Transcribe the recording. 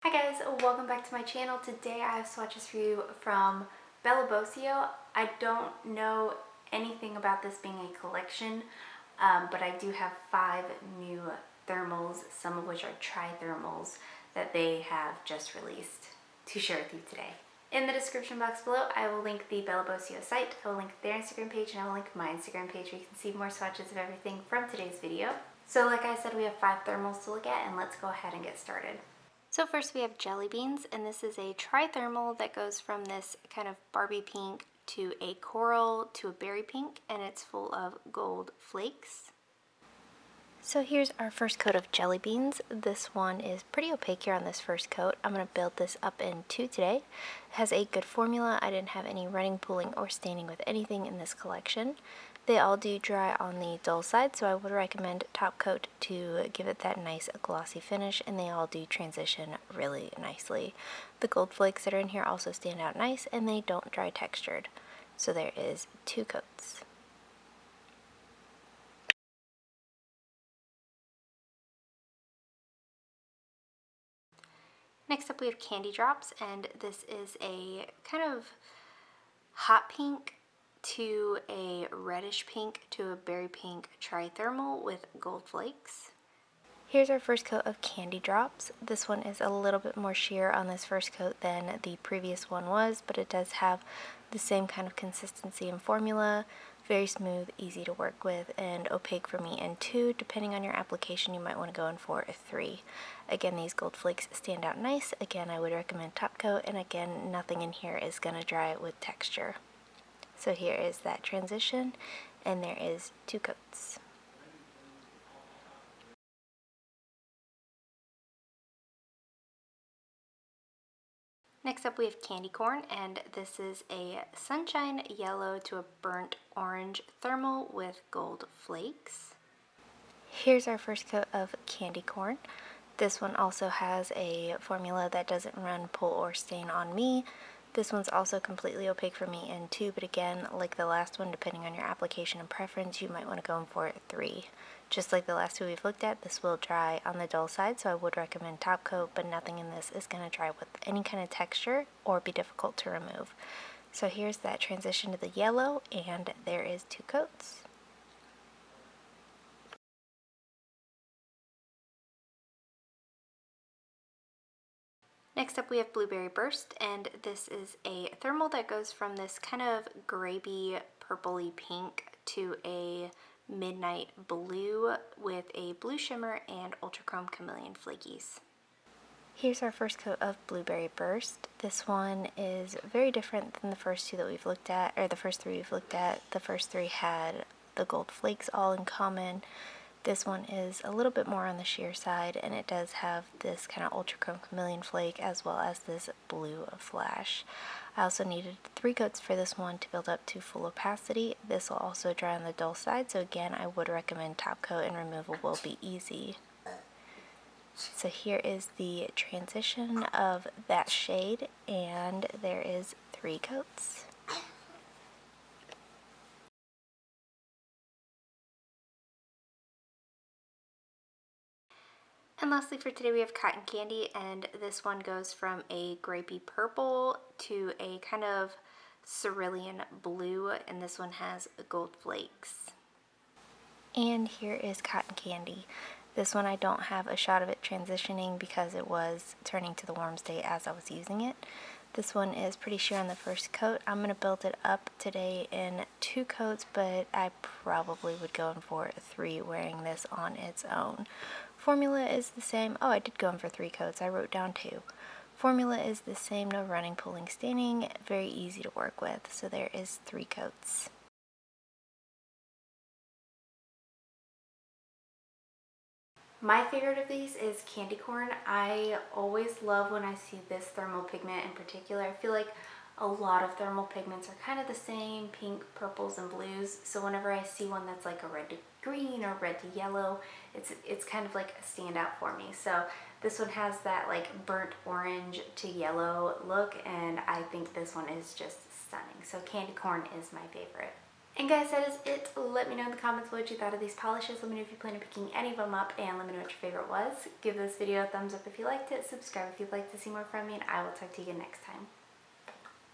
Hi guys, welcome back to my channel. Today I have swatches for you from Bella Bosio. I don't know anything about this being a collection, but I do have 5 new thermals, some of which are tri-thermals that they have just released to share with you today. In the description box below, I will link the Bella Bosio site, I will link their Instagram page, and I will link my Instagram page where you can see more swatches of everything from today's video. So like I said, we have 5 thermals to look at, and let's go ahead and get started. So first we have Jelly Beans, and this is a tri-thermal that goes from this kind of Barbie pink to a coral to a berry pink, and it's full of gold flakes. So here's our first coat of Jelly Beans. This one is pretty opaque here on this first coat. I'm going to build this up in 2 today. It has a good formula. I didn't have any running, pooling, or staining with anything in this collection. They all do dry on the dull side, so I would recommend top coat to give it that nice glossy finish, and they all do transition really nicely. The gold flakes that are in here also stand out nice, and they don't dry textured. So there is 2 coats. Next up we have Candy Drops, and this is a kind of hot pink to a reddish pink to a berry pink tri-thermal with gold flakes. Here's our first coat of Candy Drops. This one is a little bit more sheer on this first coat than the previous one was, but it does have the same kind of consistency and formula. Very smooth, easy to work with, and opaque for me in 2. Depending on your application, you might want to go in for a 3. Again, these gold flakes stand out nice. Again, I would recommend top coat, and again, nothing in here is going to dry with texture. So here is that transition, and there is 2 coats. Next up we have Candy Corn, and this is a sunshine yellow to a burnt orange thermal with gold flakes. Here's our first coat of Candy Corn. This one also has a formula that doesn't run, pull, or stain on me. This one's also completely opaque for me in 2, but again, like the last one, depending on your application and preference, you might want to go in for a 3. Just like the last 2 we've looked at, this will dry on the dull side, so I would recommend top coat, but nothing in this is going to dry with any kind of texture or be difficult to remove. So here's that transition to the yellow, and there is 2 coats. Next up we have Blueberry Burst, and this is a thermal that goes from this kind of grapey purpley pink to a midnight blue with a blue shimmer and ultra chrome chameleon flakies. Here's our first coat of Blueberry Burst. This one is very different than the first 2 that we've looked at, or the first 3 we've looked at. The first 3 had the gold flakes all in common. This one is a little bit more on the sheer side, and it does have this kind of ultra chrome chameleon flake as well as this blue flash. I also needed 3 coats for this one to build up to full opacity. This will also dry on the dull side, so again, I would recommend top coat, and removal will be easy. So here is the transition of that shade, and there is 3 coats. And lastly for today we have Cotton Candy, and this one goes from a grapey purple to a kind of cerulean blue, and this one has gold flakes. And here is Cotton Candy. This one I don't have a shot of it transitioning because it was turning to the warm state as I was using it. This one is pretty sheer on the first coat. I'm going to build it up today in 2 coats, but I probably would go in for 3 wearing this on its own. Formula is the same. Oh, I did go in for 3 coats. I wrote down 2. Formula is the same, no running, pulling, staining, very easy to work with. So there is 3 coats. My favorite of these is Candy Corn. I always love when I see this thermal pigment in particular. I feel like a lot of thermal pigments are kind of the same, pink, purples, and blues. So whenever I see one that's like a red to green or red to yellow, it's kind of like a standout for me. So this one has that like burnt orange to yellow look, and I think this one is just stunning. So Candy Corn is my favorite. And guys, that is it. Let me know in the comments what you thought of these polishes. Let me know if you plan on picking any of them up, and let me know what your favorite was. Give this video a thumbs up if you liked it, subscribe if you'd like to see more from me, and I will talk to you again next time.